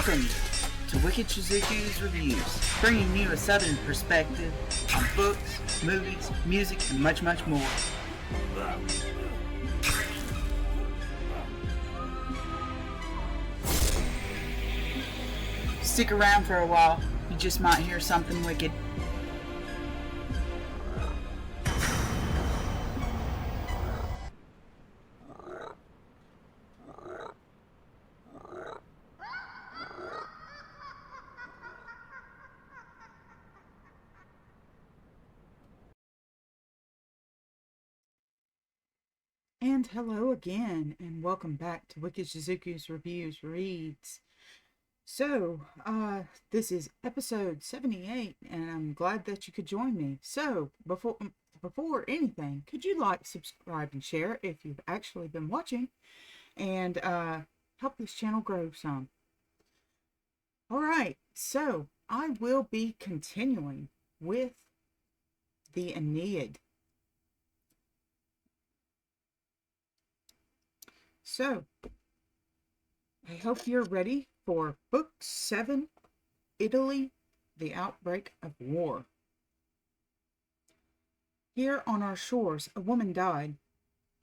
Welcome to Wicked Shizuku's Reviews, bringing you a southern perspective on books, movies, music, and much, much more. Stick around for a while, you just might hear something wicked. And hello again, and welcome back to Wicked Shizuku's Reviews Reads. So, this is episode 78, and I'm glad that you could join me. So, before anything, could you like, subscribe, and share if you've actually been watching, and help this channel grow some. Alright, so I will be continuing with the Aeneid. So, I hope you're ready for Book 7, Italy, the Outbreak of War. Here on our shores, a woman died,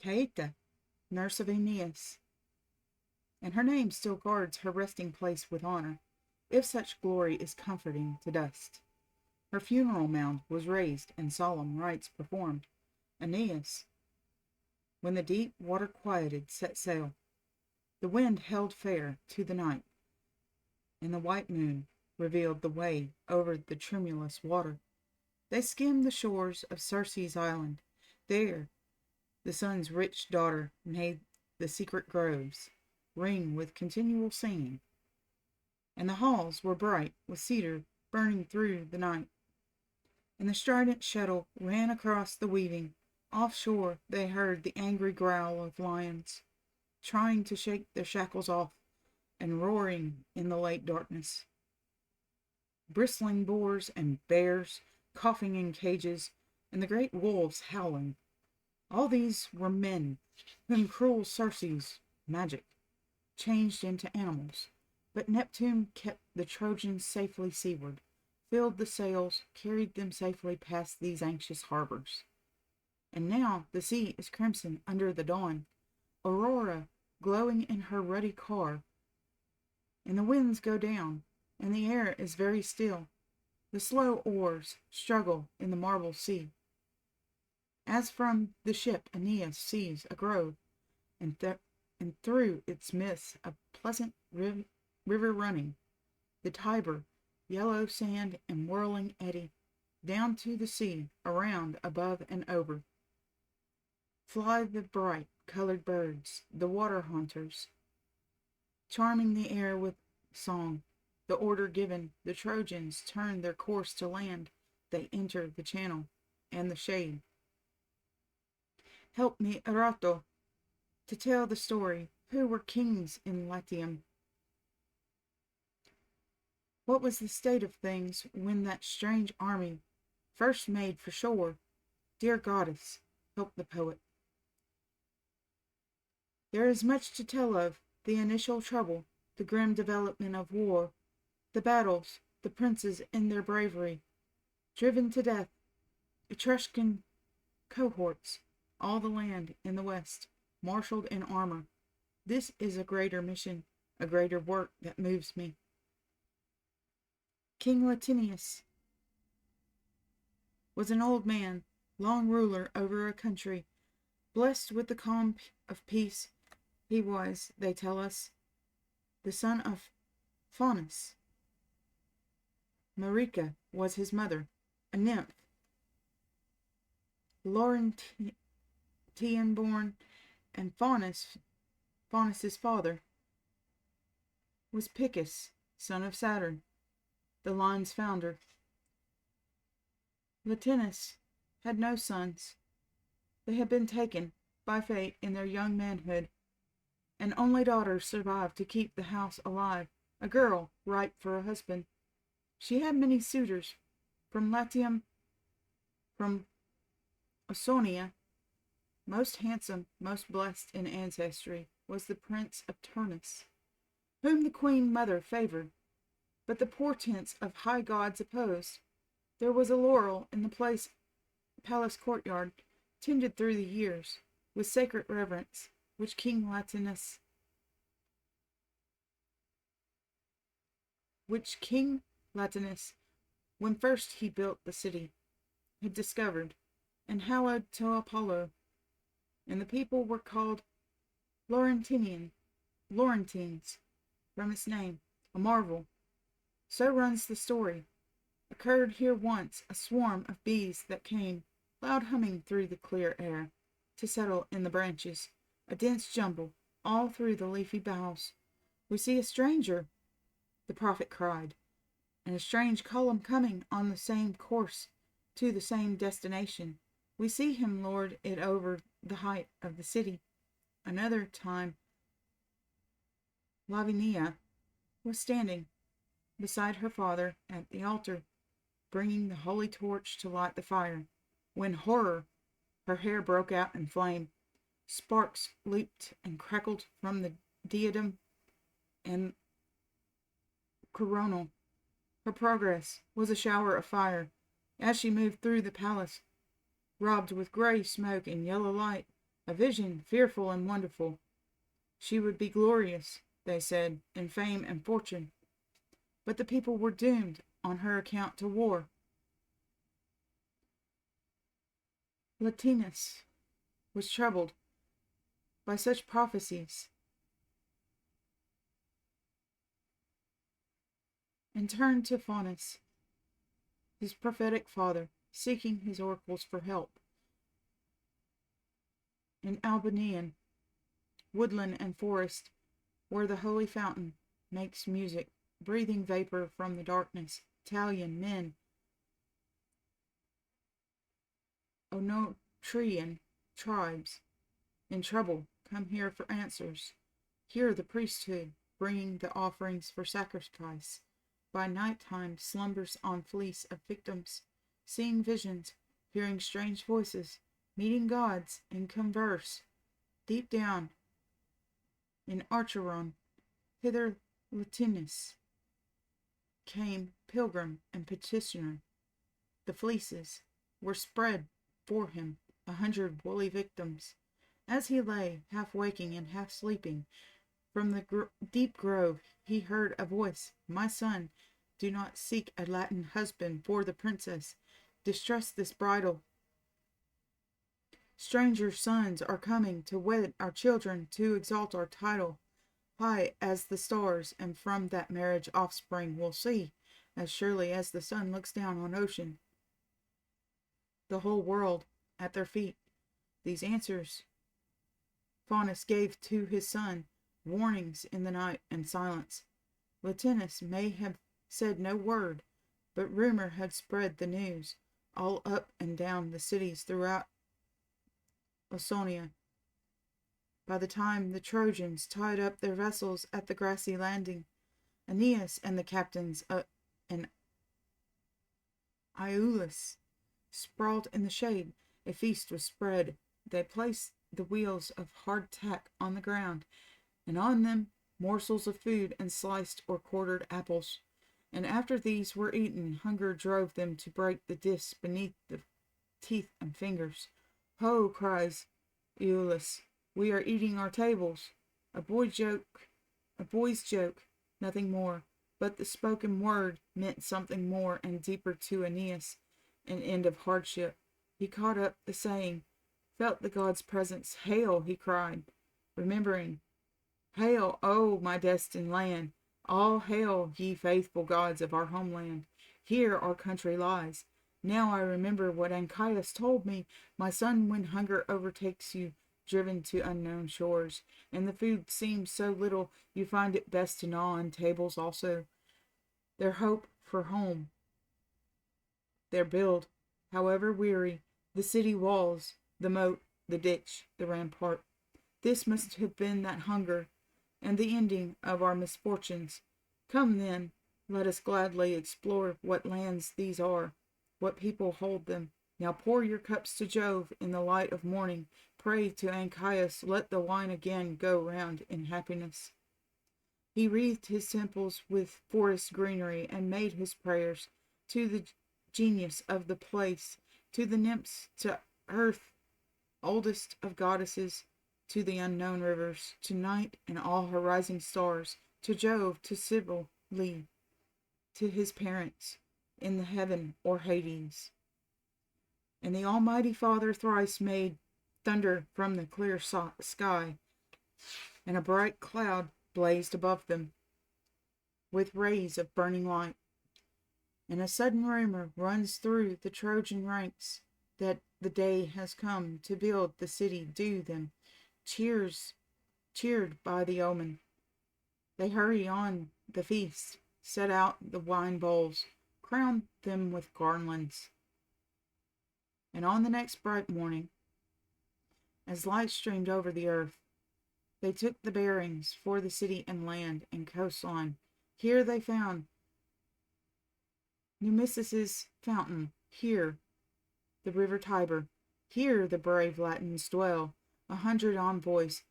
Caeta, nurse of Aeneas, and her name still guards her resting place with honor, if such glory is comforting to dust. Her funeral mound was raised and solemn rites performed. Aeneas, when the deep water quieted, set sail. The wind held fair to the night, and the white moon revealed the way over the tremulous water. They skimmed the shores of Circe's island. There the sun's rich daughter made the secret groves ring with continual singing, and the halls were bright with cedar burning through the night. And the strident shuttle ran across the weaving. Offshore they heard the angry growl of lions, trying to shake their shackles off and roaring in the late darkness. Bristling boars and bears coughing in cages, and the great wolves howling. All these were men whom cruel Circe's magic changed into animals, but Neptune kept the Trojans safely seaward, filled the sails, carried them safely past these anxious harbors. And now the sea is crimson under the dawn, Aurora glowing in her ruddy car, and the winds go down, and the air is very still. The slow oars struggle in the marble sea. As from the ship Aeneas sees a grove, and through its midst a pleasant river running, the Tiber, yellow sand and whirling eddy, down to the sea, around, above, and over. Fly the bright colored birds, the water haunters, charming the air with song. The order given, the Trojans turn their course to land. They enter the channel and the shade. Help me, Erato, to tell the story. Who were kings in Latium? What was the state of things when that strange army first made for shore? Dear goddess, help the poet. There is much to tell of the initial trouble, the grim development of war, the battles, the princes in their bravery, driven to death, Etruscan cohorts, all the land in the west, marshaled in armor. This is a greater mission, a greater work that moves me. King Latinius was an old man, long ruler over a country, blessed with the calm of peace. He was, they tell us, the son of Faunus. Marica was his mother, a nymph, Laurentian born, and Faunus's father was Picus, son of Saturn, the line's founder. Latinus had no sons. They had been taken by fate in their young manhood. An only daughter survived to keep the house alive, a girl ripe for a husband. She had many suitors, from Latium, from Ausonia. Most handsome, most blessed in ancestry, was the prince of Turnus. whom the queen mother favored, but the portents of high gods opposed. There was a laurel in the palace courtyard, tended through the years with sacred reverence, which King Latinus, when first he built the city, had discovered, and hallowed to Apollo, and the people were called Laurentines, from its name, a marvel. So runs the story. Occurred here once a swarm of bees that came, loud humming through the clear air, to settle in the branches, a dense jumble, all through the leafy boughs. "We see a stranger," the prophet cried, "and a strange column coming on the same course, to the same destination. We see him lord it over the height of the city." Another time Lavinia was standing beside her father at the altar, bringing the holy torch to light the fire, when horror! Her hair broke out in flame. Sparks leaped and crackled from the diadem and coronal. Her progress was a shower of fire. As she moved through the palace, robbed with gray smoke and yellow light, a vision fearful and wonderful. She would be glorious, they said, in fame and fortune. But the people were doomed on her account to war. Latinus was troubled by such prophecies, and turned to Faunus, his prophetic father, seeking his oracles for help. In Albanian, woodland and forest, where the holy fountain makes music, breathing vapor from the darkness, Italian men, Onotrian tribes, in trouble, come here for answers. Here the priesthood, bringing the offerings for sacrifice, by night time slumbers on fleece of victims, seeing visions, hearing strange voices, meeting gods in converse. Deep down in Archeron, hither Latinus came pilgrim and petitioner. The fleeces were spread for him, 100 woolly victims. As he lay, half waking and half sleeping, from the deep grove he heard a voice. "My son, do not seek a Latin husband for the princess. Distrust this bridal. Stranger sons are coming to wed our children, to exalt our title high as the stars, and from that marriage offspring will see, as surely as the sun looks down on ocean, the whole world at their feet." These answers Faunus gave to his son, warnings in the night and silence. Latinus may have said no word, but rumor had spread the news all up and down the cities throughout Ausonia. By the time the Trojans tied up their vessels at the grassy landing, Aeneas and the captains and Iülus sprawled in the shade. A feast was spread. They placed the wheels of hardtack on the ground, and on them morsels of food and sliced or quartered apples. And after these were eaten, hunger drove them to break the discs beneath the teeth and fingers. "Ho!" cries Iülus, "we are eating our tables." A boy's joke, nothing more. But the spoken word meant something more and deeper to Aeneas, an end of hardship. He caught up the saying, felt the god's presence. "Hail!" he cried, remembering. "Hail, O my destined land! All hail, ye faithful gods of our homeland! Here our country lies. Now I remember what Anchises told me, my son, when hunger overtakes you, driven to unknown shores, and the food seems so little, you find it best to gnaw on tables also. Their hope for home, their build, however weary, the city walls, the moat, the ditch, the rampart. This must have been that hunger, and the ending of our misfortunes. Come then, let us gladly explore what lands these are, what people hold them. Now pour your cups to Jove in the light of morning. Pray to Anchises, let the wine again go round in happiness." He wreathed his temples with forest greenery and made his prayers to the genius of the place, to the nymphs, to earth, oldest of goddesses, to the unknown rivers, to night and all her rising stars, to Jove, to Cybele, to his parents in the heaven or Hades. And the Almighty Father thrice made thunder from the clear sky, and a bright cloud blazed above them with rays of burning light. And a sudden rumor runs through the Trojan ranks that the day has come to build the city due them. Cheered by the omen, they hurry on the feast, set out the wine bowls, crown them with garlands. And on the next bright morning, as light streamed over the earth, they took the bearings for the city and land and coastline. Here they found Nemesis' fountain, here the river Tiber, here the brave Latins dwell, 100 envoys,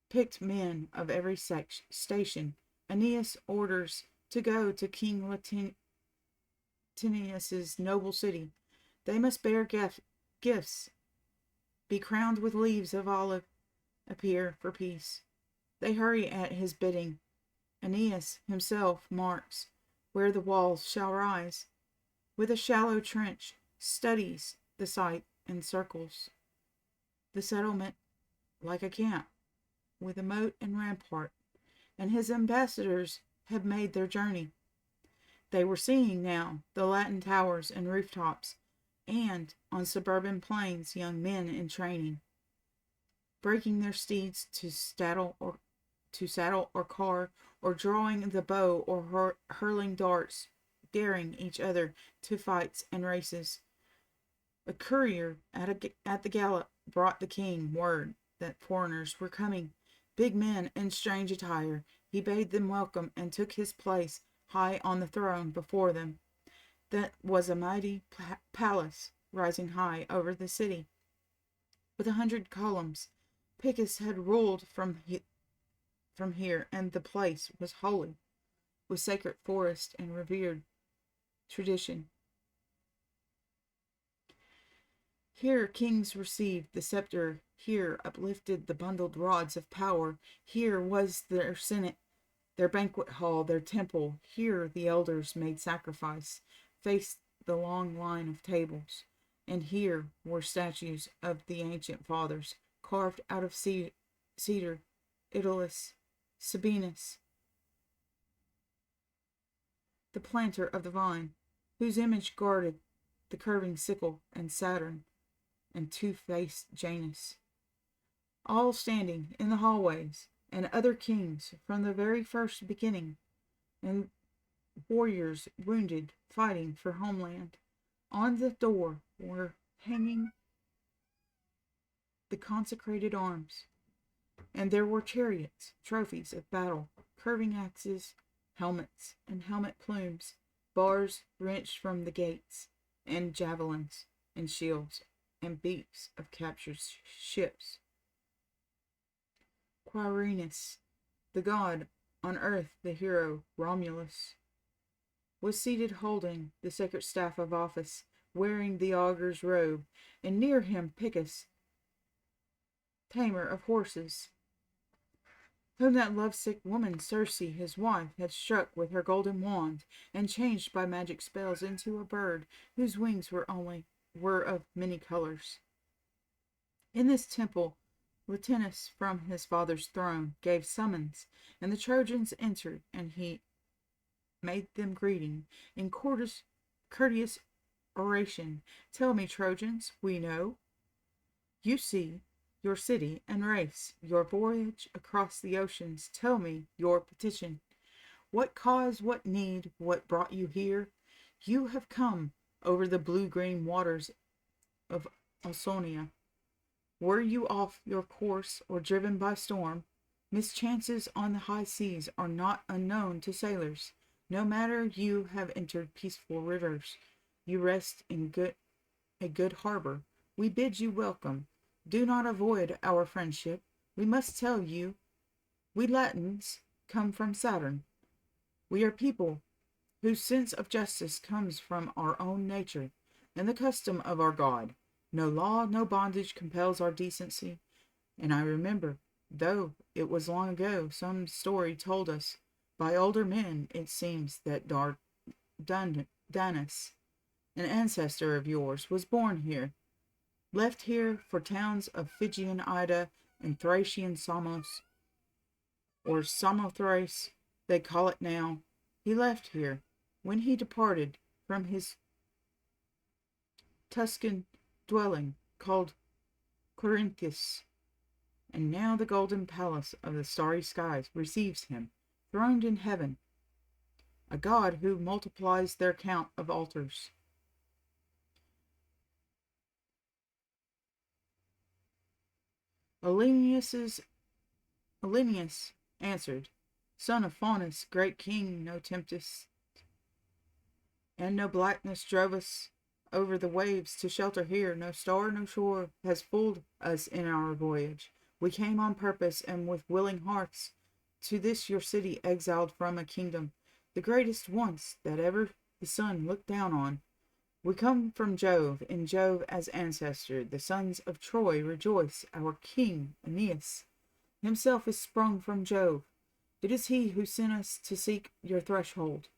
picked men of every station. Aeneas orders to go to King Latinius's noble city. They must bear gifts, be crowned with leaves of olive, appear for peace. They hurry at his bidding. Aeneas himself marks where the walls shall rise. With a shallow trench, studies the site and circles the settlement like a camp, with a moat and rampart, and his ambassadors have made their journey. They were seeing now the Latin towers and rooftops, and on suburban plains young men in training, breaking their steeds to saddle or car, or drawing the bow or hurling darts, daring each other to fights and races. A courier at the gallop brought the king word that foreigners were coming, big men in strange attire. He bade them welcome and took his place high on the throne before them. That was a mighty palace rising high over the city, with 100 columns. Picus had ruled from here, and the place was holy, with sacred forest and revered tradition. Here kings received the scepter, here uplifted the bundled rods of power, here was their senate, their banquet hall, their temple, here the elders made sacrifice, faced the long line of tables, and here were statues of the ancient fathers, carved out of cedar, Italus, Sabinus, the planter of the vine, whose image guarded the curving sickle, and Saturn, and two-faced Janus, all standing in the hallways, and other kings from the very first beginning, and warriors wounded, fighting for homeland. On the door were hanging the consecrated arms, and there were chariots, trophies of battle, curving axes, helmets, and helmet plumes, bars wrenched from the gates, and javelins, and shields, and beaks of captured ships. Quirinus, the god, on earth the hero Romulus, was seated holding the sacred staff of office, wearing the augur's robe, and near him Picus, tamer of horses, whom that lovesick woman Circe, his wife, had struck with her golden wand, and changed by magic spells into a bird whose wings were of many colors. In this temple, Latinus from his father's throne gave summons, and the Trojans entered, and he made them greeting in courteous oration. Tell me, Trojans, we know. You see your city and race, your voyage across the oceans. Tell me your petition. What cause, what need, what brought you here? You have come over the blue-green waters of Ausonia. Were you off your course or driven by storm? Mischances on the high seas are not unknown to sailors. No matter, you have entered peaceful rivers. You rest in a good harbor. We bid you welcome. Do not avoid our friendship. We must tell you, we Latins come from Saturn. We are people whose sense of justice comes from our own nature and the custom of our God. No law, no bondage compels our decency. And I remember, though it was long ago, some story told us by older men, it seems, that Danis, an ancestor of yours, was born here, left here for towns of Phrygian Ida and Thracian Samos, or Samothrace, they call it now. He left here when he departed from his Tuscan dwelling called Corinthus, and now the golden palace of the starry skies receives him, throned in heaven, a god who multiplies their count of altars. Olynius answered, Son of Faunus, great king, no tempest and no blackness drove us over the waves to shelter here. No star, no shore has fooled us in our voyage. We came on purpose and with willing hearts to this your city, exiled from a kingdom, the greatest once that ever the sun looked down on. We come from Jove, in Jove as ancestor. The sons of Troy rejoice. Our king, Aeneas, himself is sprung from Jove. It is he who sent us to seek your threshold.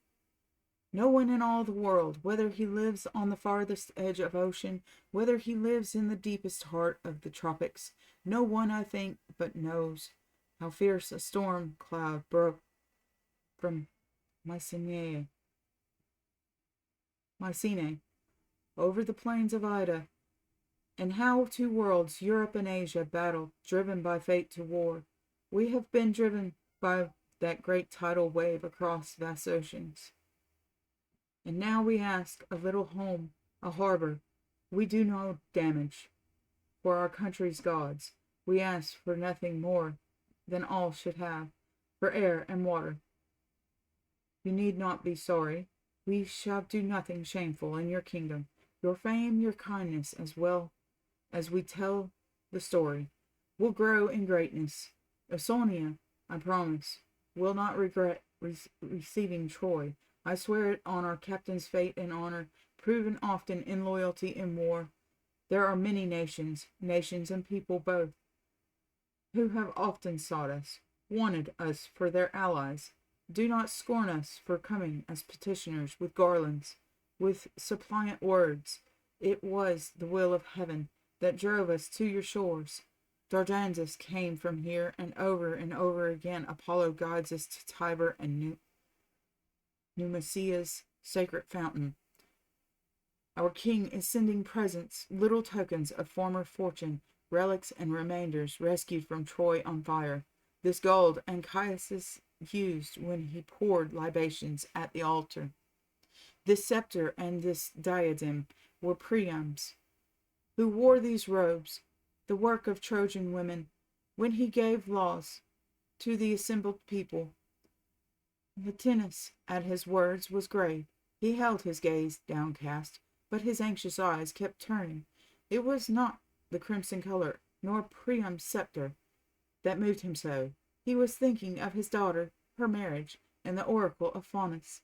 No one in all the world, whether he lives on the farthest edge of ocean, whether he lives in the deepest heart of the tropics, no one, I think, but knows how fierce a storm cloud broke from Mycenae over the plains of Ida, and how 2 worlds, Europe and Asia, battled, driven by fate to war. We have been driven by that great tidal wave across vast oceans. And now we ask a little home, a harbor. We do no damage for our country's gods. We ask for nothing more than all should have, for air and water. You need not be sorry. We shall do nothing shameful in your kingdom. Your fame, your kindness, as well as we tell the story, will grow in greatness. Ausonia, I promise, will not regret receiving Troy. I swear it on our captain's fate and honor, proven often in loyalty in war. There are many nations and people both, who have often sought us, wanted us for their allies. Do not scorn us for coming as petitioners with garlands, with suppliant words. It was the will of heaven that drove us to your shores. Dardanus came from here, and over again Apollo guides us to Tiber and Numicia's sacred fountain. Our king is sending presents, little tokens of former fortune, relics and remainders rescued from Troy on fire. This gold Anchises used when he poured libations at the altar. This scepter and this diadem were Priam's, who wore these robes, the work of Trojan women, when he gave laws to the assembled people. Latinus, at his words, was grave. He held his gaze downcast, but his anxious eyes kept turning. It was not the crimson color, nor Priam's scepter, that moved him so. He was thinking of his daughter, her marriage, and the oracle of Faunus.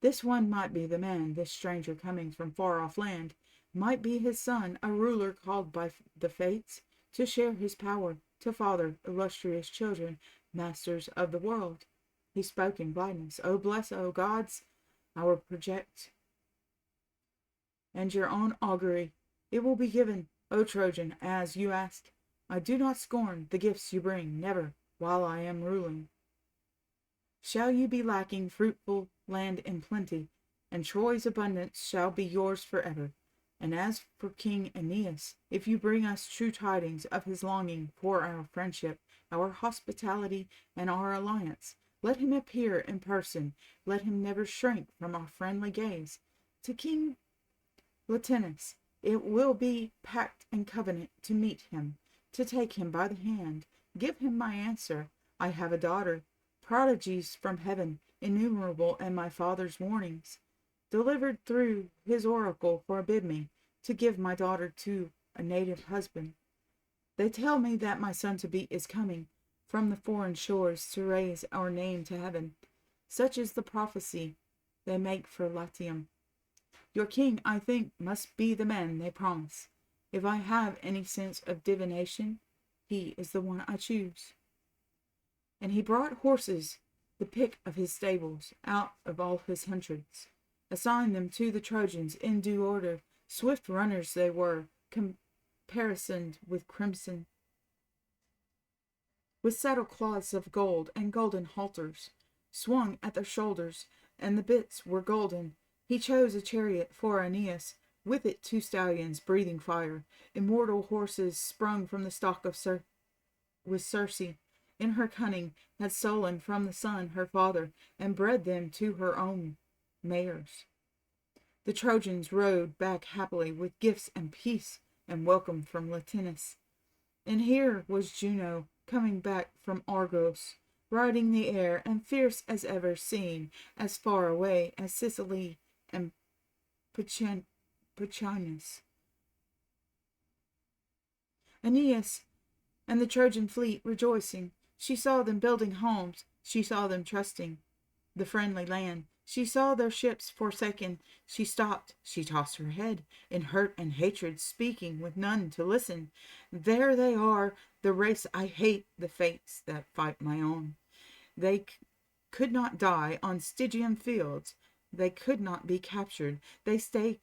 This one might be the man, this stranger coming from far-off land, might be his son, a ruler called by the fates to share his power, to father illustrious children, masters of the world. He spoke in blindness. O bless, O gods, our project and your own augury. It will be given, O Trojan, as you ask. I do not scorn the gifts you bring, never, while I am ruling. Shall you be lacking fruitful land in plenty, and Troy's abundance shall be yours forever. And as for King Aeneas, if you bring us true tidings of his longing for our friendship, our hospitality, and our alliance, let him appear in person. Let him never shrink from our friendly gaze. To King Latinus, it will be pact and covenant to meet him, to take him by the hand. Give him my answer. I have a daughter. Prodigies from heaven, innumerable, and my father's warnings, delivered through his oracle, forbid me to give my daughter to a native husband. They tell me that my son-to-be is coming, from the foreign shores to raise our name to heaven. Such is the prophecy they make for Latium. Your king, I think, must be the man they promise. If I have any sense of divination, he is the one I choose. And he brought horses, the pick of his stables, out of all his hundreds, assigned them to the Trojans in due order. Swift runners they were, caparisoned with crimson, with saddle cloths of gold and golden halters swung at their shoulders, and the bits were golden. He chose a chariot for Aeneas, with it 2 stallions breathing fire, immortal horses sprung from the stock of with Circe. In her cunning had stolen from the sun her father, and bred them to her own mares. The Trojans rode back happily with gifts and peace and welcome from Latinus. And here was Juno coming back from Argos, riding the air, and fierce as ever, seen as far away as Sicily and Puccinus. Aeneas and the Trojan fleet rejoicing. She saw them building homes, she saw them trusting the friendly land. She saw their ships forsaken. She stopped, she tossed her head, in hurt and hatred, speaking with none to listen. There they are, the race I hate, the fates that fight my own. They could not die on Stygian fields. They could not be captured. They stay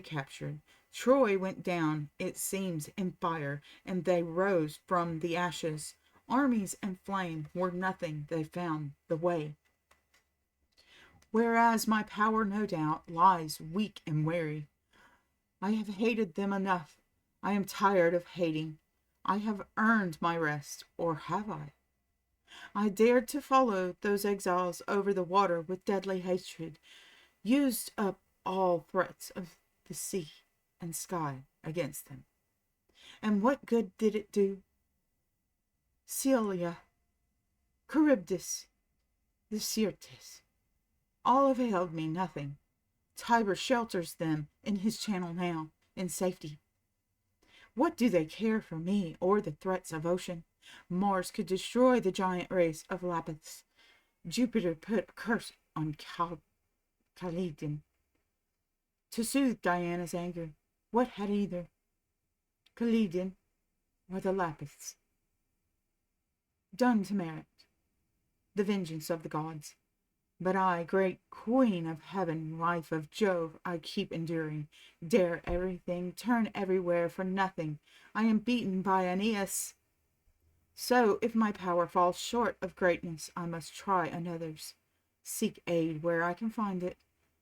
captured. Troy went down, it seems, in fire, and they rose from the ashes. Armies and flame were nothing. They found the way. Whereas my power, no doubt, lies weak and weary. I have hated them enough. I am tired of hating. I have earned my rest, or have I? I dared to follow those exiles over the water with deadly hatred, used up all threats of the sea and sky against them. And what good did it do? Celia, Charybdis, the Syrtis, all availed me nothing. Tiber shelters them in his channel now, in safety. What do they care for me or the threats of ocean? Mars could destroy the giant race of Lapiths. Jupiter put a curse on Calydon to soothe Diana's anger. What had either Calydon or the Lapiths done to merit the vengeance of the gods? But I, great queen of heaven, wife of Jove, I keep enduring, dare everything, turn everywhere for nothing. I am beaten by Aeneas. So, if my power falls short of greatness, I must try another's. Seek aid where I can find it.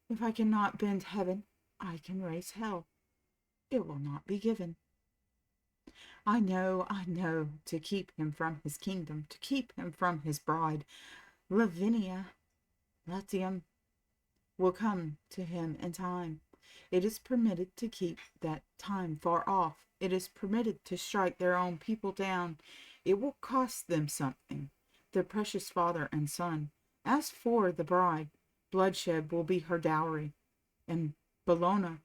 If I cannot bend heaven, I can raise hell. It will not be given. I know, to keep him from his kingdom, to keep him from his bride, Lavinia, Latium, will come to him in time. It is permitted to keep that time far off. It is permitted to strike their own people down. It will cost them something, their precious father and son. As for the bride, bloodshed will be her dowry, and Bellona,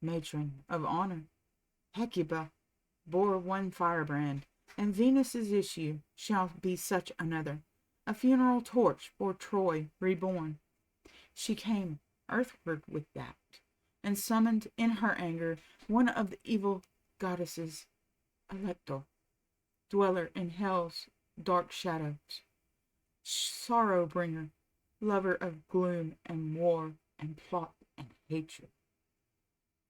matron of honor, Hecuba, bore one firebrand, and Venus's issue shall be such another, a funeral torch for Troy reborn. She came earthward with that, and summoned in her anger one of the evil goddesses, Alecto, dweller in hell's dark shadows, sorrow bringer, lover of gloom and war and plot and hatred.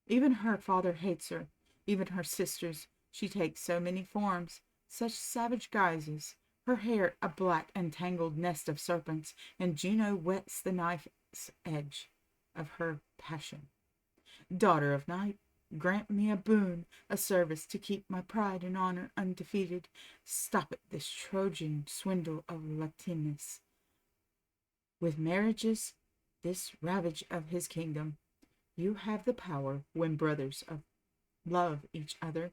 Even her father hates her, even her sisters. She takes so many forms, such savage guises, her hair a black and tangled nest of serpents, and Juno whets the knife's edge of her passion. Daughter of night, grant me a boon, a service to keep my pride and honor undefeated. Stop it, this Trojan swindle of Latinus. With marriages, this ravage of his kingdom. You have the power when brothers love each other.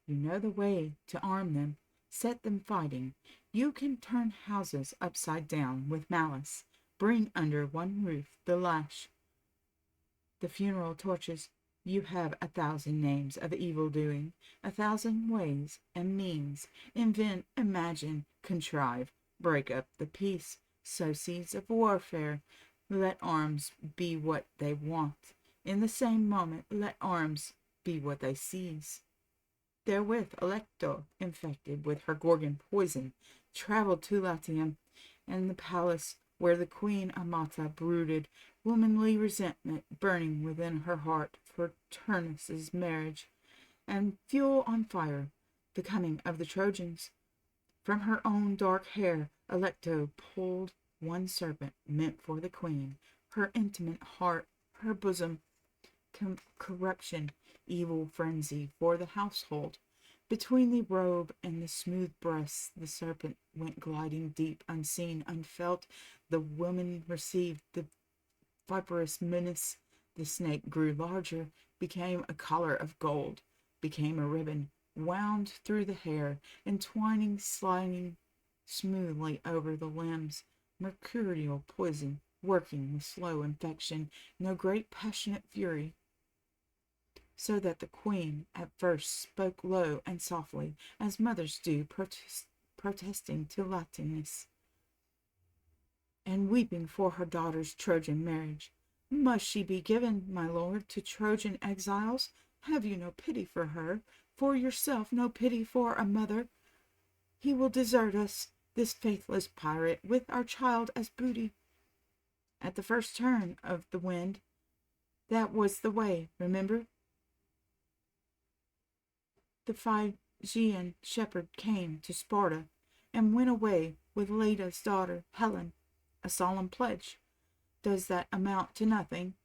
You know the way to arm them, set them fighting. You can turn houses upside down with malice, bring under one roof the lash, the funeral torches, You have 1,000 names of evil doing, 1,000 ways and means. Invent, imagine, contrive, break up the peace, sow seeds of warfare. Let arms be what they want. In the same moment, let arms be what they seize. Therewith Alecto, infected with her Gorgon poison, travelled to Latium, and the palace where the Queen Amata brooded, womanly resentment burning within her heart for Turnus's marriage, and fuel on fire the coming of the Trojans. From her own dark hair Alecto pulled one serpent meant for the queen, her intimate heart, her bosom, corruption, evil frenzy for the household. Between the robe and the smooth breasts the serpent went gliding deep, unseen, unfelt. The woman received the viperous menace. The snake grew larger, became a collar of gold, became a ribbon, wound through the hair, entwining, sliding smoothly over the limbs. Mercurial poison, working with slow infection, no great passionate fury, so that the queen at first spoke low and softly, as mothers do, protesting to Latinus, and weeping for her daughter's Trojan marriage. Must she be given, my lord, to Trojan exiles? Have you no pity for her, for yourself, no pity for a mother? He will desert us, this faithless pirate, with our child as booty. At the first turn of the wind, that was the way, remember? The Phrygian shepherd came to Sparta, and went away with Leda's daughter, Helen. A solemn pledge. Does that amount to nothing?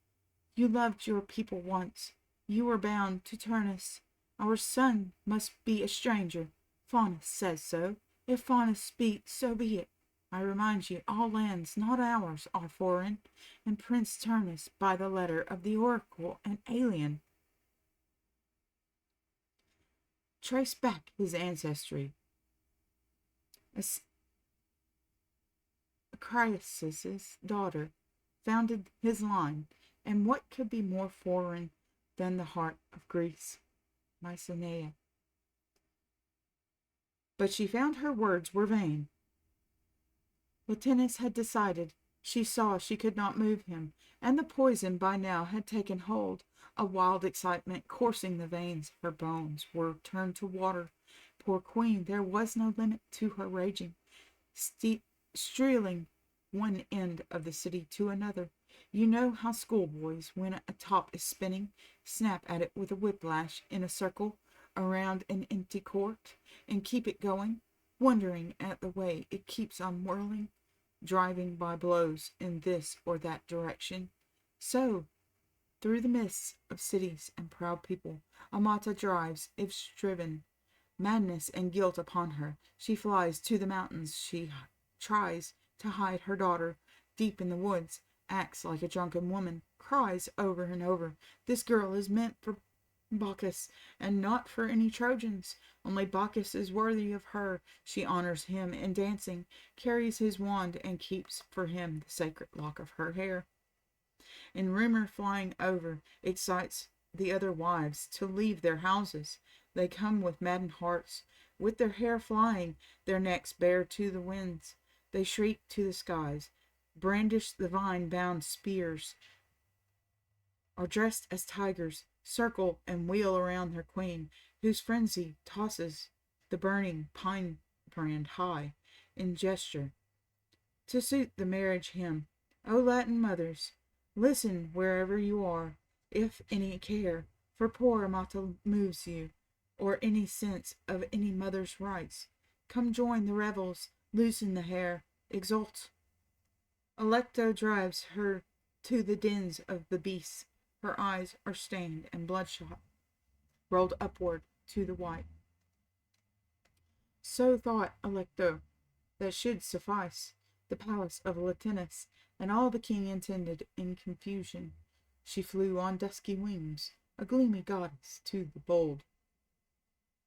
You loved your people once. You were bound to Turnus. Our son must be a stranger. Faunus says so. If Faunus speaks, so be it. I remind you, all lands not ours are foreign, and Prince Turnus, by the letter of the oracle, an alien. Trace back his ancestry. Chrysis' daughter founded his line, and what could be more foreign than the heart of Greece? Mycenae. But she found her words were vain. Latinus had decided. She saw she could not move him, and the poison by now had taken hold. A wild excitement coursing the veins. Her bones were turned to water. Poor queen, there was no limit to her raging, streeling one end of the city to another. You know how schoolboys, when a top is spinning, snap at it with a whiplash in a circle around an empty court, and keep it going, wondering at the way it keeps on whirling, driving by blows in this or that direction. So, through the mists of cities and proud people, Amata drives, if striven, madness and guilt upon her. She flies to the mountains. She tries to hide her daughter deep in the woods, acts like a drunken woman, cries over and over, "This girl is meant for Bacchus, and not for any Trojans. Only Bacchus is worthy of her. She honors him in dancing, carries his wand, and keeps for him the sacred lock of her hair." And rumor flying over excites the other wives to leave their houses. They come with maddened hearts, with their hair flying, their necks bare to the winds. They shriek to the skies, brandish the vine-bound spears, are dressed as tigers, circle and wheel around their queen, whose frenzy tosses the burning pine brand high in gesture, to suit the marriage hymn. O Latin mothers, listen wherever you are, if any care for poor Amata moves you, or any sense of any mother's rights, come join the revels, loosen the hair, exult. Alecto drives her to the dens of the beasts. Her eyes are stained and bloodshot, rolled upward to the white. So thought Alecto. That should suffice. The palace of Latinus, and all the king intended in confusion. She flew on dusky wings, a gloomy goddess, to the bold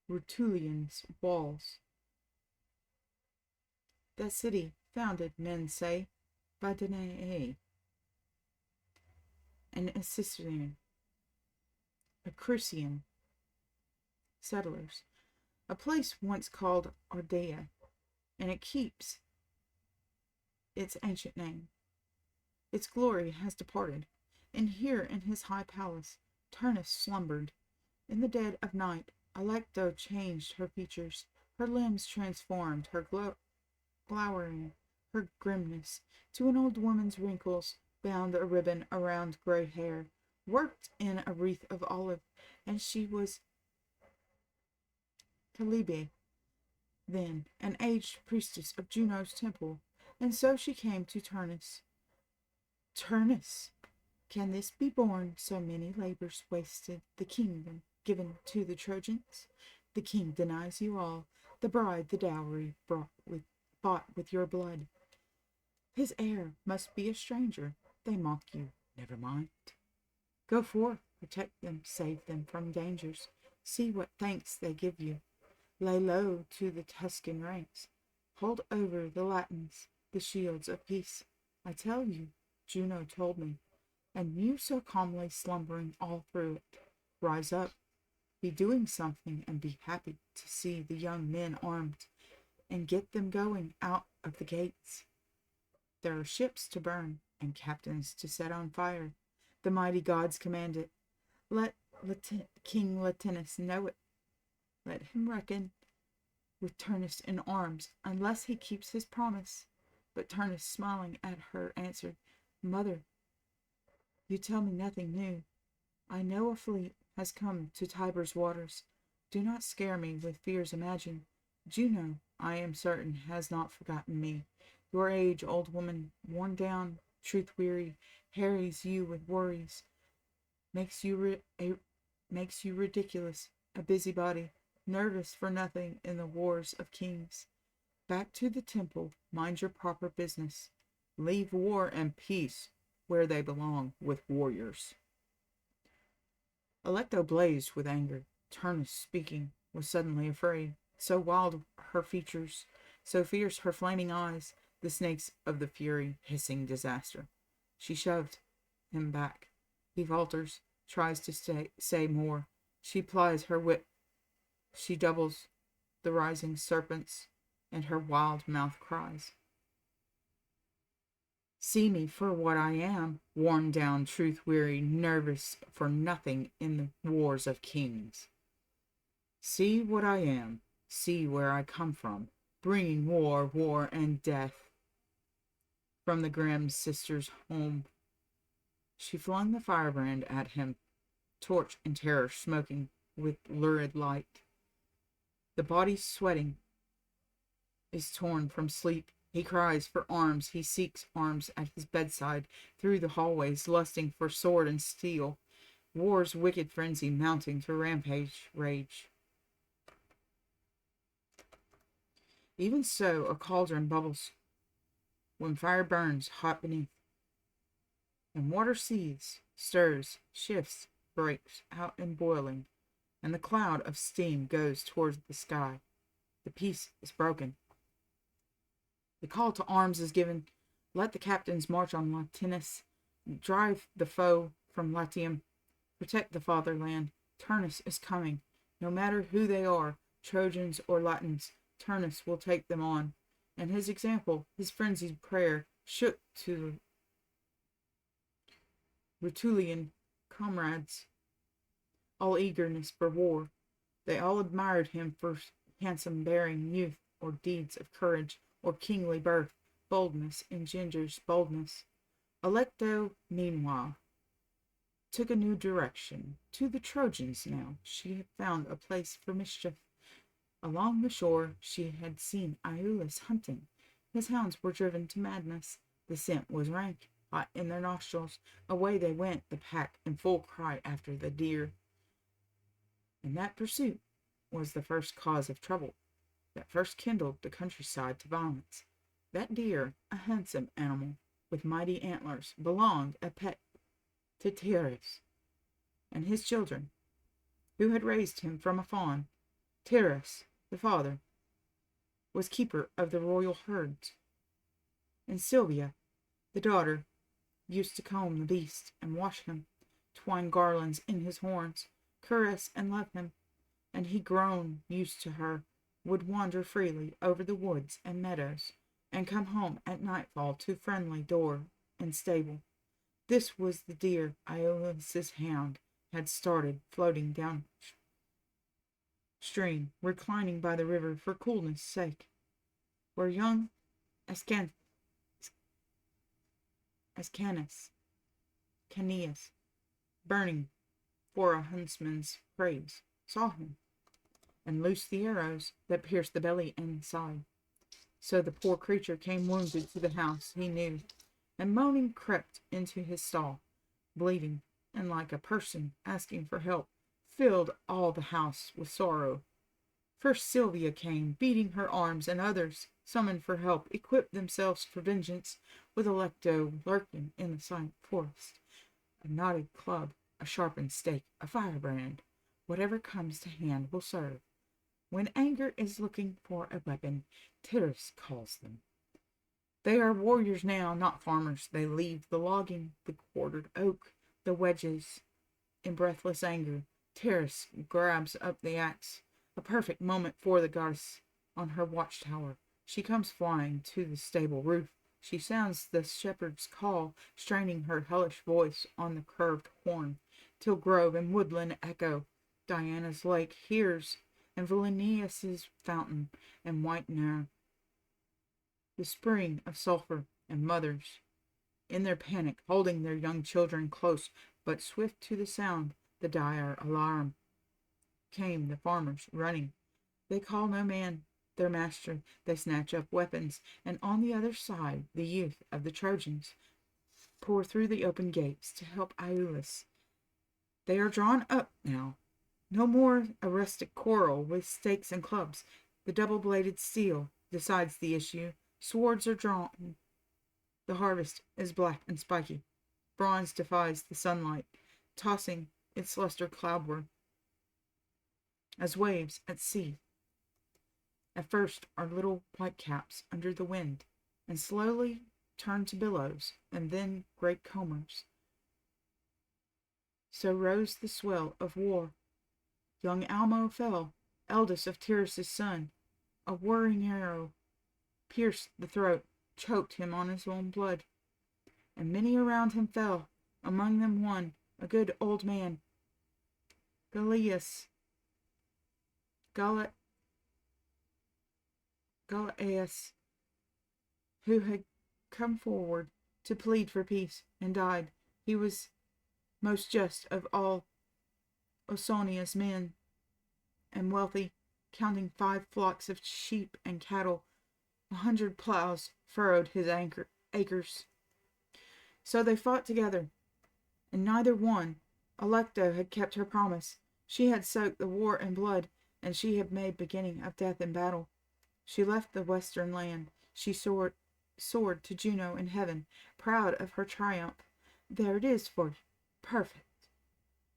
Rutulian's walls. That city, founded, men say, by Danae, an Asssyrian. Etruscan settlers, a place once called Ardea, and it keeps its ancient name. Its glory has departed, and here in his high palace Turnus slumbered. In the dead of night Alecto changed her features, her limbs transformed, her glowering, her grimness, to an old woman's wrinkles, bound a ribbon around grey hair, worked in a wreath of olive, and she was Calliope, then an aged priestess of Juno's temple, and so she came to Turnus. Turnus, can this be borne? So many labors wasted, the kingdom given to the Trojans? The king denies you all, the bride, the dowry, bought with your blood. His heir must be a stranger. They mock you. Never mind. Go forth, protect them, save them from dangers. See what thanks they give you. Lay low to the Tuscan ranks. Hold over the Latins the shields of peace. I tell you, Juno told me, and you so calmly slumbering all through it. Rise up, be doing something, and be happy to see the young men armed, and get them going out of the gates. There are ships to burn, and captains to set on fire. The mighty gods command it. Let King Latinus know it. Let him reckon with Turnus in arms, unless he keeps his promise. But Turnus, smiling at her, answered, Mother, you tell me nothing new. I know a fleet has come to Tiber's waters. Do not scare me with fears imagined. Juno, I am certain, has not forgotten me. Your age, old woman, worn down, truth-weary, harries you with worries, makes you ridiculous, a busybody, nervous for nothing in the wars of kings. Back to the temple, mind your proper business. Leave war and peace where they belong, with warriors. Alecto blazed with anger. Turnus, speaking, was suddenly afraid. So wild her features, so fierce her flaming eyes, the snakes of the fury, hissing disaster. She shoved him back. He falters, tries to say more. She plies her whip. She doubles the rising serpents, and her wild mouth cries. See me for what I am, worn down, truth-weary, nervous for nothing in the wars of kings. See what I am, see where I come from, bringing war, and death from the grim sister's home. She flung the firebrand at him, torch and terror smoking with lurid light. The body sweating is torn from sleep. He cries for arms. He seeks arms at his bedside, through the hallways, lusting for sword and steel. War's wicked frenzy mounting to rampage rage. Even so, a cauldron bubbles when fire burns hot beneath, and water seethes, stirs, shifts, breaks out in boiling, and the cloud of steam goes towards the sky. The peace is broken. The call to arms is given. Let the captains march on Latinus, drive the foe from Latium, protect the fatherland. Turnus is coming. No matter who they are, Trojans or Latins, Turnus will take them on. And his example, his frenzied prayer, shook to Rutulian comrades, all eagerness for war. They all admired him for handsome bearing, youth, or deeds of courage, or kingly birth. Boldness engenders boldness. Alecto, meanwhile, took a new direction. To the Trojans now she had found a place for mischief. Along the shore she had seen Iülus hunting. His hounds were driven to madness. The scent was rank, hot in their nostrils. Away they went, the pack, in full cry after the deer. And that pursuit was the first cause of trouble, that first kindled the countryside to violence. That deer, a handsome animal with mighty antlers, belonged a pet to Tyrrhus and his children, who had raised him from a fawn. Tyrrhus, the father, was keeper of the royal herds, and Sylvia, the daughter, used to comb the beast and wash him, twine garlands in his horns. caress and love him, and he, grown used to her, would wander freely over the woods and meadows, and come home at nightfall to friendly door and stable. This was the dear Iolaus's hound had started floating down stream, reclining by the river for coolness' sake, where young Ascan Caneus, burning for a huntsman's praise, saw him, and loosed the arrows that pierced the belly and side. So the poor creature came wounded to the house he knew, and moaning crept into his stall, bleeding, and like a person asking for help, filled all the house with sorrow. First Sylvia came, beating her arms, and others, summoned for help, equipped themselves for vengeance, with Alecto lurking in the silent forest. A knotted club, a sharpened stake, a firebrand, whatever comes to hand will serve. When anger is looking for a weapon, Tyrus calls them. They are warriors now, not farmers. They leave the logging, the quartered oak, the wedges. In breathless anger, Tyrus grabs up the axe. A perfect moment for the goddess on her watchtower. She comes flying to the stable roof. She sounds the shepherd's call, straining her hellish voice on the curved horn, till grove and woodland echo. Diana's lake hears, and Vilnius's fountain, and white Ner, the spring of sulphur, and mothers, in their panic, holding their young children close, but swift to the sound, the dire alarm, came the farmers running. They call no man their master. They snatch up weapons, and on the other side the youth of the Trojans pour through the open gates to help Iolaus. They are drawn up now. No more a rustic quarrel with stakes and clubs. The double-bladed steel decides the issue. Swords are drawn. The harvest is black and spiky. Bronze defies the sunlight, tossing its luster cloudward as waves at sea. At first are little white caps under the wind, and slowly turn to billows, and then great combers. So rose the swell of war. Young Almo fell, eldest of Tyrus' son. A whirring arrow pierced the throat, choked him on his own blood, and many around him fell, among them one, a good old man, Galaeus, who had come forward to plead for peace, and died. He was most just of all Ausonia's men, and wealthy, counting 5 flocks of sheep and cattle. 100 plows furrowed his acres. So they fought together, and neither won. Alecto had kept her promise. She had soaked the war in blood, and she had made beginning of death in battle. She left the western land. She soared to Juno in heaven, proud of her triumph. There it is for perfect.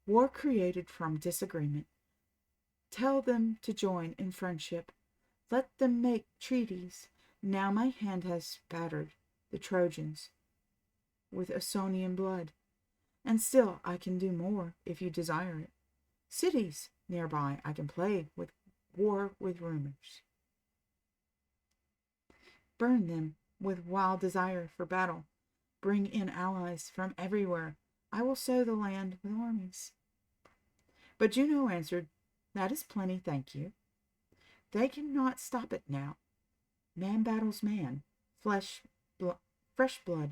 War created from disagreement. Tell them to join in friendship. Let them make treaties. Now my hand has spattered the Trojans with Ausonian blood, and still I can do more if you desire it. Cities nearby I can play with war with rumors. Burn them with wild desire for battle. Bring in allies from everywhere. I will sow the land with armies. But Juno answered, that is plenty, thank you. They cannot stop it now. Man battles man. Fresh blood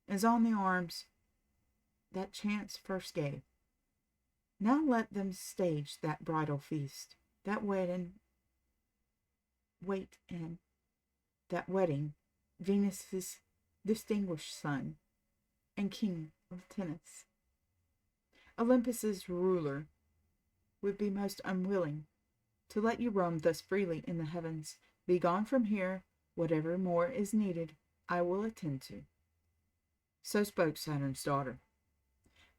is on the arms that chance first gave. Now let them stage that bridal feast, that wedding, Venus's distinguished son and king of Tennis. Olympus's ruler would be most unwilling to let you roam thus freely in the heavens. Be gone from here. Whatever more is needed, I will attend to. So spoke Saturn's daughter,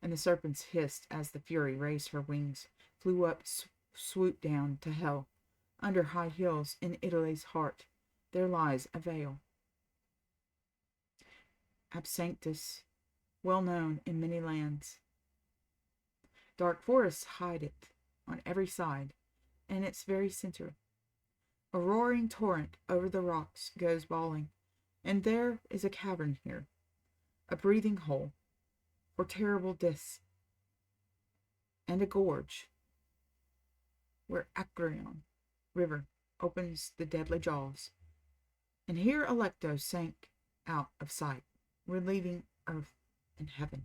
and the serpents hissed as the Fury raised her wings, flew up, swooped down to hell. Under high hills in Italy's heart, there lies a vale. Absanctus, well known in many lands. Dark forests hide it on every side, and its very center. A roaring torrent over the rocks goes bawling, and there is a cavern here, a breathing hole for terrible deaths, and a gorge where Acreon river opens the deadly jaws. And here Alecto sank out of sight, relieving earth and heaven.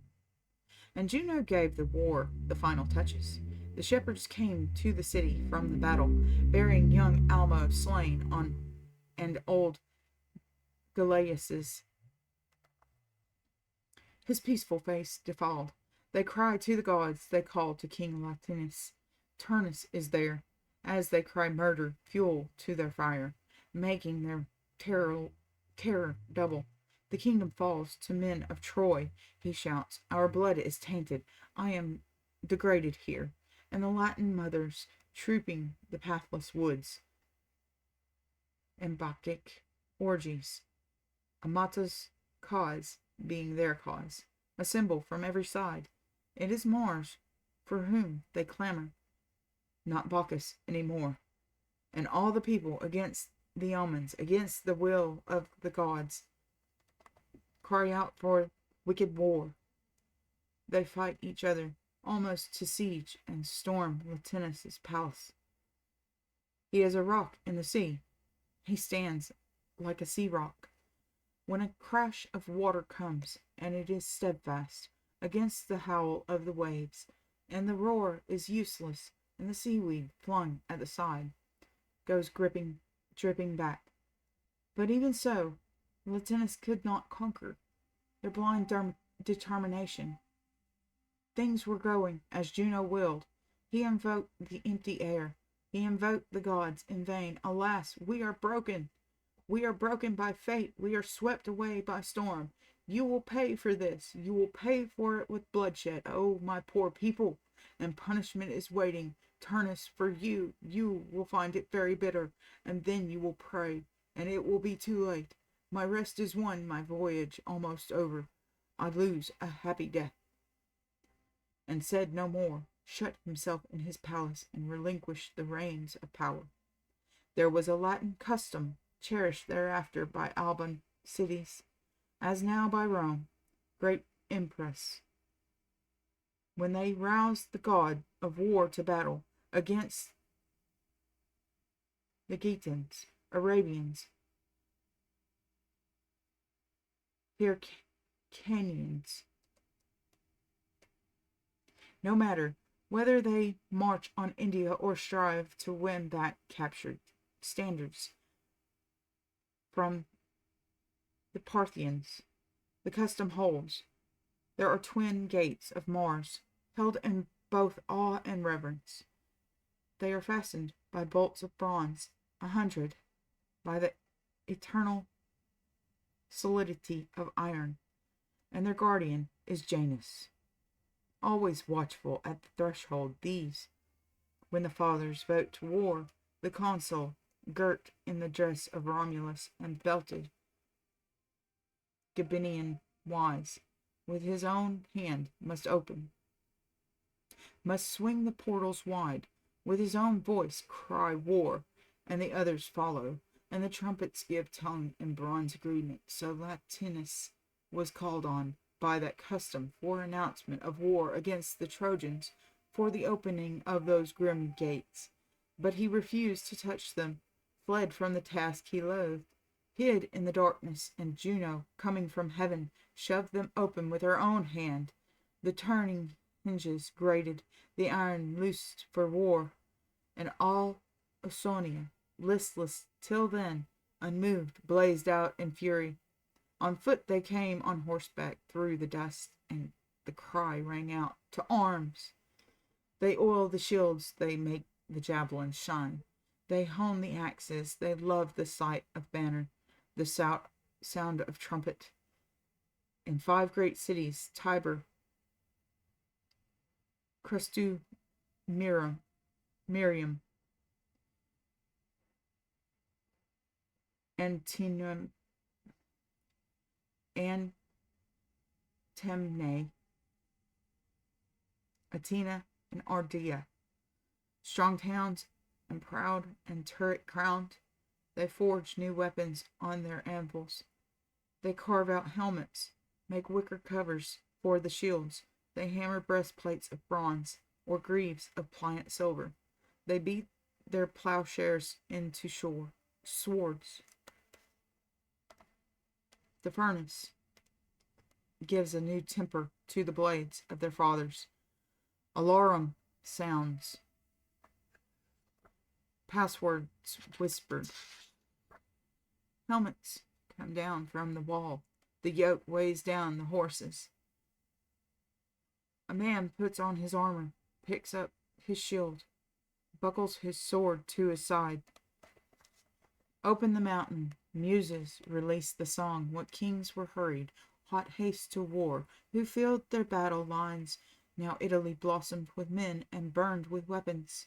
And Juno gave the war the final touches. The shepherds came to the city from the battle, bearing young Almo slain on and old Galeas's his peaceful face defiled. They cry to the gods, they call to King Latinus. Turnus is there, as they cry murder, fuel to their fire, making their terror double. The kingdom falls to men of Troy, he shouts. Our blood is tainted. I am degraded here. And the Latin mothers trooping the pathless woods. And Bacchic orgies. Amata's cause being their cause. Assemble from every side. It is Mars for whom they clamor, not Bacchus any more. And all the people against the omens, against the will of the gods, cry out for wicked war. They fight each other almost to siege and storm Latinus's palace. He is a rock in the sea. He stands like a sea rock. When a crash of water comes, and it is steadfast against the howl of the waves, and the roar is useless, and the seaweed flung at the side goes dripping back. But even so, Latinus could not conquer their blind determination. Things were going as Juno willed. He invoked the empty air. He invoked the gods in vain. Alas, we are broken. We are broken by fate. We are swept away by storm. You will pay for this. You will pay for it with bloodshed. Oh, my poor people. And punishment is waiting. Turnus, for you. You will find it very bitter. And then you will pray. And it will be too late. My rest is won. My voyage almost over. I lose a happy death. And said no more. Shut himself in his palace and relinquished the reins of power. There was a Latin custom cherished thereafter by Alban cities, as now by Rome, great empress, when they roused the god of war to battle against the Gitans, Arabians, Hyrcanians. No matter whether they march on India or strive to win back captured standards from the Parthians, the custom holds. There are twin gates of Mars, held in both awe and reverence. They are fastened by bolts of bronze, 100 by the eternal solidity of iron, and their guardian is Janus. Always watchful at the threshold, these, when the fathers vote to war, the consul, girt in the dress of Romulus and belted, Gabinian wise, with his own hand must open, must swing the portals wide, with his own voice cry war, and the others follow, and the trumpets give tongue in bronze agreement. So Latinus was called on by that custom for announcement of war against the Trojans, for the opening of those grim gates. But he refused to touch them, fled from the task he loathed, hid in the darkness, and Juno, coming from heaven, shoved them open with her own hand. The turning hinges grated, the iron loosed for war, and all Ausonia, listless till then, unmoved, blazed out in fury. On foot they came, on horseback, through the dust, and the cry rang out, "To arms!" They oil the shields, they make the javelins shine. They hone the axes, they love the sight of banner, the sound of trumpet. In 5 great cities, Tiber, Crestu, Miriam, Antemnae, Athena, and Ardea. Strong towns and proud and turret-crowned, they forge new weapons on their anvils. They carve out helmets, make wicker covers for the shields. They hammer breastplates of bronze or greaves of pliant silver. They beat their plowshares into swords. The furnace gives a new temper to the blades of their fathers. Alarum sounds, passwords whispered. Helmets come down from the wall. The yoke weighs down the horses. A man puts on his armor, picks up his shield, buckles his sword to his side. Open the mountain, muses release the song. What kings were hurried, hot haste to war, who filled their battle lines. Now Italy blossomed with men and burned with weapons.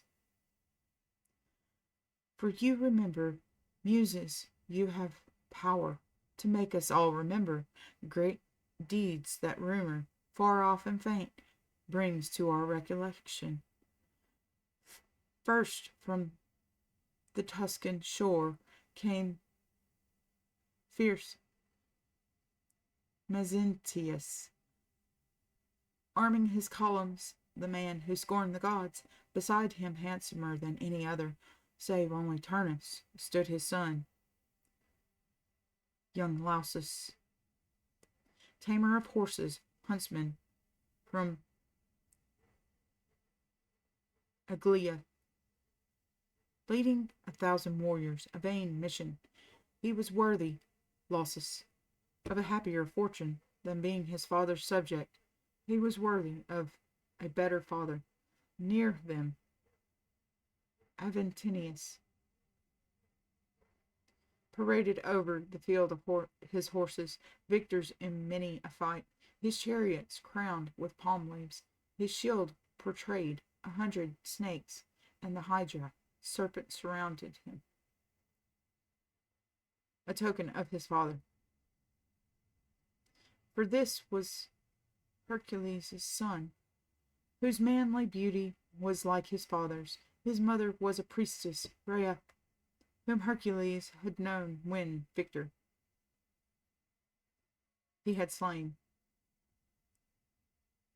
For you remember, muses, you have power to make us all remember great deeds that rumor, far off and faint, brings to our recollection. First from the Tuscan shore came fierce Mezentius, arming his columns, the man who scorned the gods. Beside him, handsomer than any other, save only Turnus, stood his son, young Lausus, tamer of horses, huntsman from Aglia, leading 1,000 warriors, a vain mission. He was worthy, Lausus, of a happier fortune than being his father's subject. He was worthy of a better father. Near them, Aventinius paraded over the field of his horses, victors in many a fight, his chariots crowned with palm leaves, his shield portrayed 100 snakes, and the Hydra serpent surrounded him, a token of his father. For this was Hercules' son, whose manly beauty was like his father's. His mother was a priestess, Rhea, whom Hercules had known when victor he had slain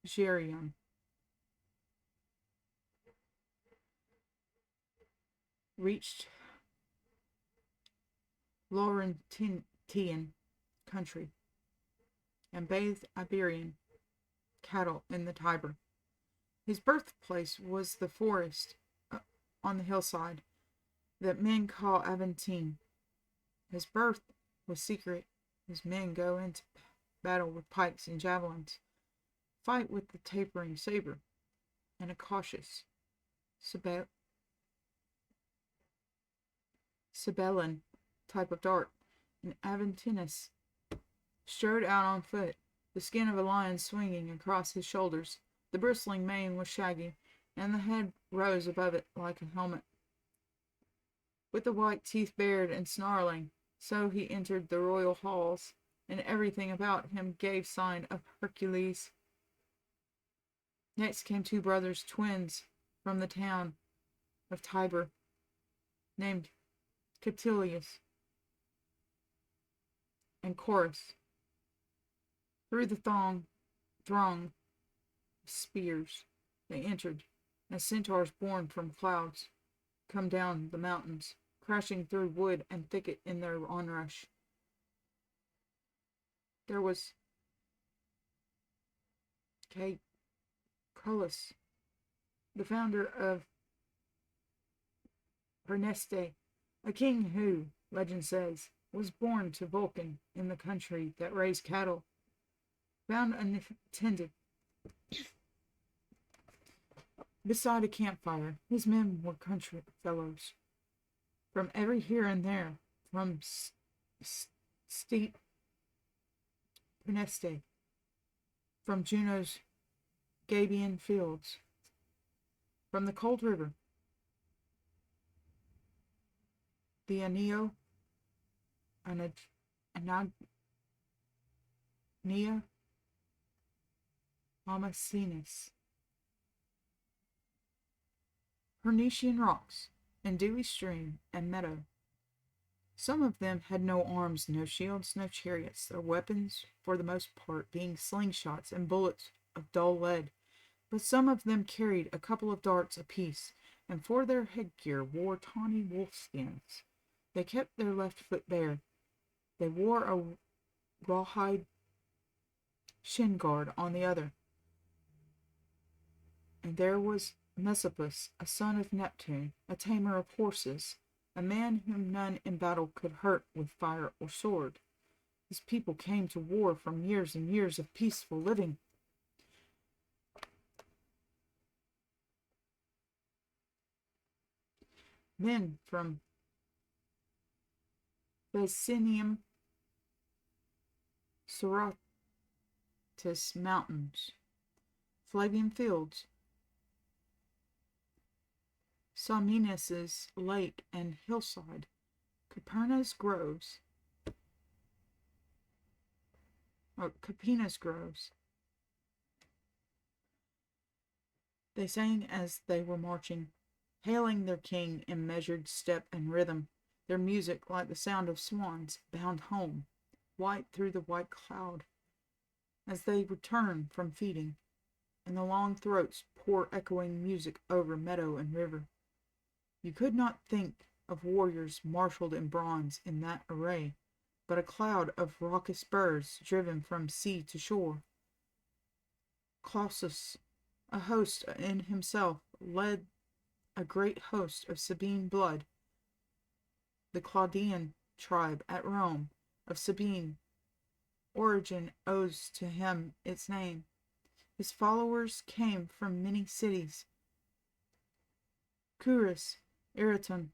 Geryon. Reached Laurentian country and bathed Iberian cattle in the Tiber. His birthplace was the forest on the hillside that men call Aventine. His birth was secret. His men go into battle with pikes and javelins, fight with the tapering saber and a cautious Sibelline type of dart. And Aventinus strode out on foot, the skin of a lion swinging across his shoulders. The bristling mane was shaggy, and the head rose above it like a helmet. With the white teeth bared and snarling, so he entered the royal halls, and everything about him gave sign of Hercules. Next came 2 brothers, twins, from the town of Tiber, named Catilius and Chorus. Through the throng of spears they entered, as centaurs born from clouds come down the mountains, crashing through wood and thicket in their onrush. There was Colus, the founder of Perneste, a king who, legend says, was born to Vulcan in the country that raised cattle, found unattended beside a campfire. His men were country fellows from every here and there, from steep Perneste, from Juno's Gabian fields, from the cold river, the Anio, Anagnia, Amacinus, Hernician rocks, and dewy stream and meadow. Some of them had no arms, no shields, no chariots, their weapons, for the most part, being slingshots and bullets of dull lead. But some of them carried a couple of darts apiece, and for their headgear wore tawny wolfskins. They kept their left foot bare. They wore a rawhide shin guard on the other. And there was Messapus, a son of Neptune, a tamer of horses, a man whom none in battle could hurt with fire or sword. His people came to war from years and years of peaceful living. Men from Vesinium, Soratis mountains, Flavian fields, Salminus's lake and hillside, Caperna's groves, or Capina's groves. They sang as they were marching, hailing their king in measured step and rhythm, their music like the sound of swans bound home, white through the white cloud, as they return from feeding, and the long throats pour echoing music over meadow and river. You could not think of warriors marshaled in bronze in that array, but a cloud of raucous birds driven from sea to shore. Clausus, a host in himself, led a great host of Sabine blood. The Claudian tribe at Rome of Sabine origin owes to him its name. His followers came from many cities: Curus, Iratum,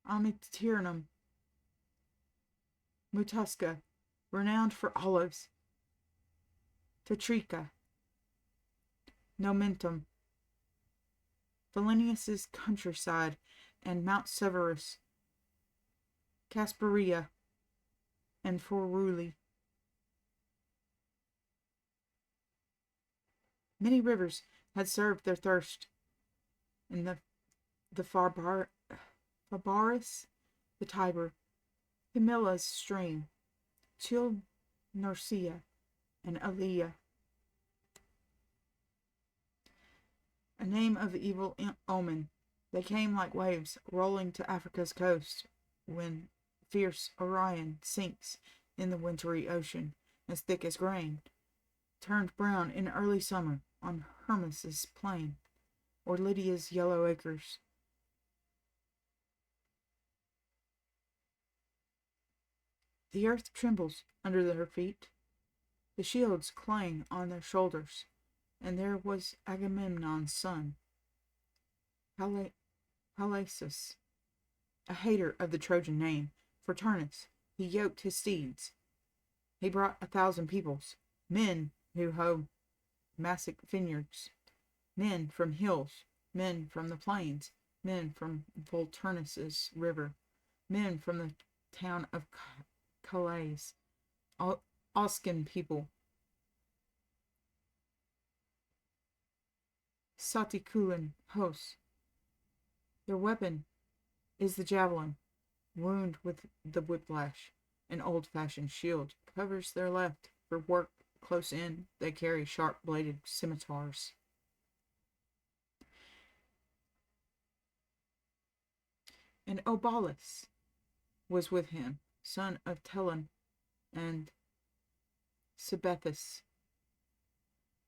Amiternum, Mutasca, renowned for olives, Tetrica, Nomentum, Valenius's countryside, and Mount Severus, Casperia, and Foruli. Many rivers had served their thirst. In the Fabaris, the Tiber, Camilla's stream, Chil Narcia, and Alia. A name of evil omen. They came like waves rolling to Africa's coast when fierce Orion sinks in the wintry ocean, as thick as grain, turned brown in early summer on Hermus's plain, or Lydia's yellow acres. The earth trembles under their feet, the shields clang on their shoulders, and there was Agamemnon's son, Halasus, a hater of the Trojan name, for Turnus. He yoked his steeds. He brought 1,000 peoples, men who hoe Massic vineyards, men from hills, men from the plains, men from Volturnus's river, men from the town of Calais, Oscan people, Saticulan hosts. Their weapon is the javelin, wound with the whiplash. An old-fashioned shield covers their left. For work close in, they carry sharp-bladed scimitars. And Obalus was with him, son of Telon and Sebethus,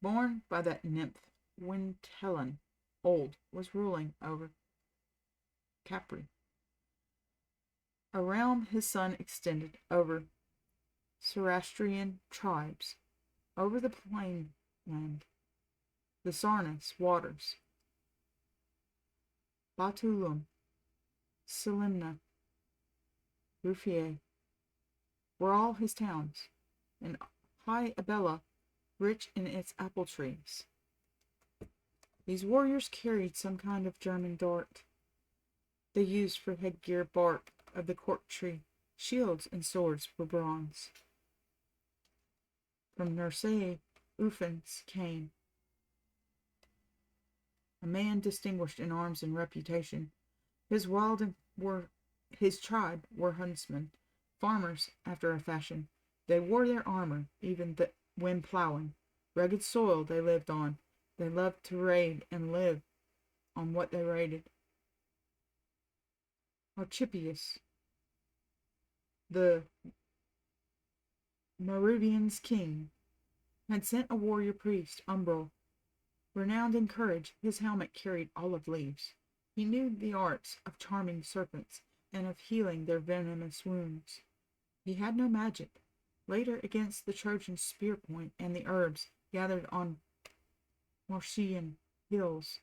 born by that nymph when Telon, old, was ruling over Capri, a realm his son extended over Zoroastrian tribes, over the plainland, the Sarnus waters, Batulum, Salimna, Ruffier, were all his towns, and high Abella, rich in its apple trees. These warriors carried some kind of German dart. They used for headgear bark of the cork tree. Shields and swords were bronze. From Nursae, Ufens came. a man distinguished in arms and reputation. His tribe were huntsmen, farmers after a fashion. They wore their armor, even when plowing. Rugged soil they lived on. They loved to raid and live on what they raided. Archippus, the Meridian's king, had sent a warrior priest, Avril. Renowned in courage, his helmet carried olive leaves. He knew the arts of charming serpents and of healing their venomous wounds. He had no magic. Later, against the Trojan spear point and the herbs gathered on Marcian hills,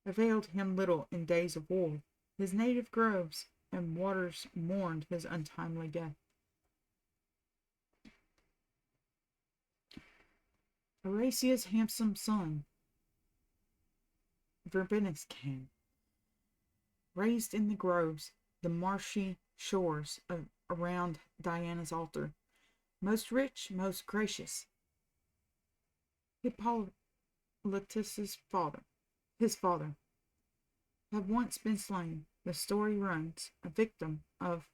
availed him little in days of war. His native groves and waters mourned his untimely death. Horatius' handsome son, Verbenus, came, raised in the groves, the marshy shores around Diana's altar. Most rich, most gracious. Hippolytus's father, his father, had once been slain, the story runs, a victim of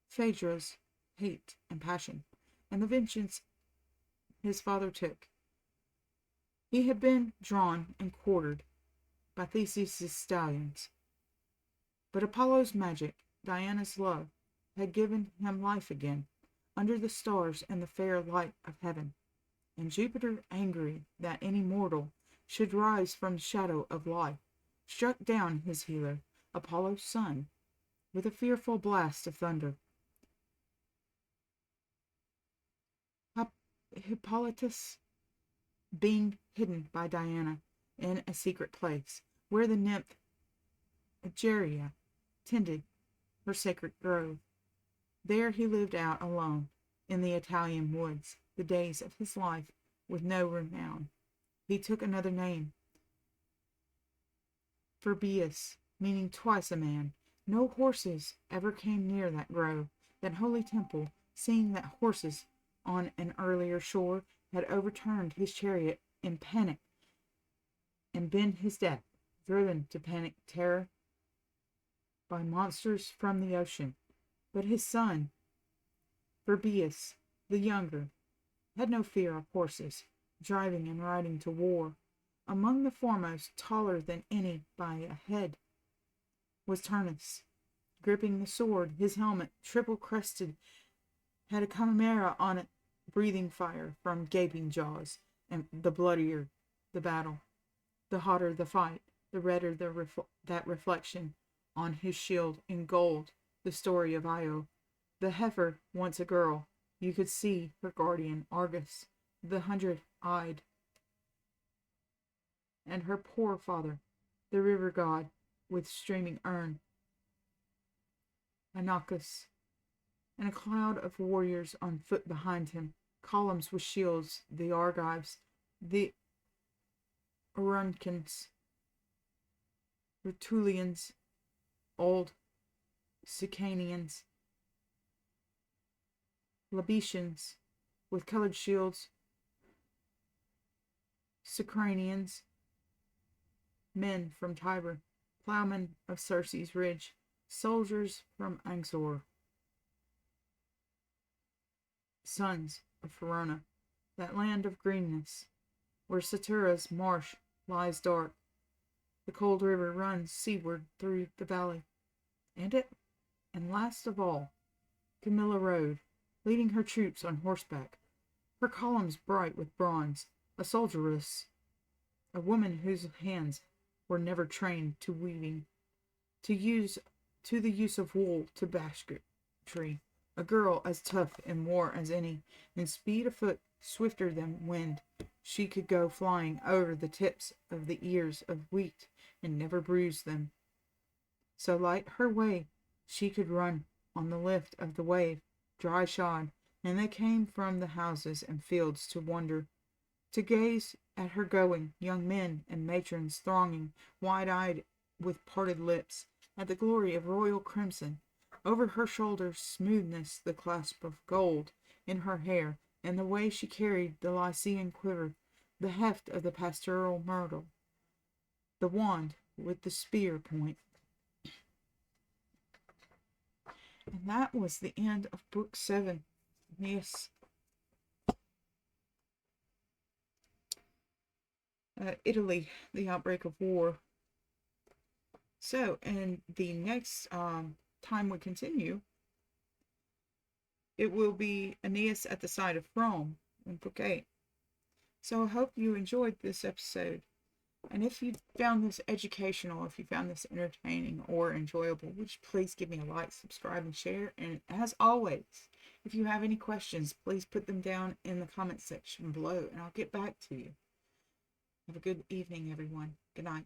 Phaedra's hate and passion, and the vengeance his father took. He had been drawn and quartered by Theseus' stallions. But Apollo's magic, Diana's love, had given him life again, under the stars and the fair light of heaven. And Jupiter, angry that any mortal should rise from the shadow of life, struck down his healer, Apollo's son, with a fearful blast of thunder. Hippolytus, being hidden by Diana in a secret place, where the nymph Egeria tended her sacred grove. There he lived out alone in the Italian woods the days of his life with no renown. He took another name, Virbius, meaning twice a man. No horses ever came near that grove, that holy temple, seeing that horses on an earlier shore had overturned his chariot in panic and been his death, driven to panic terror by monsters from the ocean. But his son, Virbius the younger, had no fear of horses, driving and riding to war. Among the foremost, taller than any by a head, was Turnus, gripping the sword. His helmet, triple-crested, had a chimera on it, breathing fire from gaping jaws. And the bloodier the battle, the hotter the fight, the redder that reflection on his shield in gold, the story of Io. The heifer, once a girl, you could see her guardian, Argus, the 100-eyed, and her poor father, the river god with streaming urn, Inachus, and a cloud of warriors on foot behind him, columns with shields, the Argives, the Auruncans, Rutulians, old Sicanians, Labetians with colored shields, Sicranians, men from Tiber, plowmen of Circe's ridge, soldiers from Anxor, sons of Verona, that land of greenness, where Satura's marsh lies dark. The cold river runs seaward through the valley. And last of all, Camilla rode, leading her troops on horseback, her columns bright with bronze, a soldieress, a woman whose hands were never trained to weaving, to the use of wool to basketry, a girl as tough in war as any, in speed afoot, swifter than wind. She could go flying over the tips of the ears of wheat and never bruise them. So light her way, she could run on the lift of the wave, dry shod, and they came from the houses and fields to wonder, to gaze at her going, young men and matrons thronging, wide-eyed with parted lips, at the glory of royal crimson. Over her shoulders smoothness, the clasp of gold in her hair, and the way she carried the Lycian quiver, the heft of the pastoral myrtle. the wand with the spear point. And that was the end of book 7. Yes. Italy, the outbreak of war. So, in the next time we continue, it will be Aeneas at the side of Rome in book 8. So I hope you enjoyed this episode. And if you found this educational, if you found this entertaining or enjoyable, would you please give me a like, subscribe, and share? And as always, if you have any questions, please put them down in the comment section below, and I'll get back to you. Have a good evening, everyone. Good night.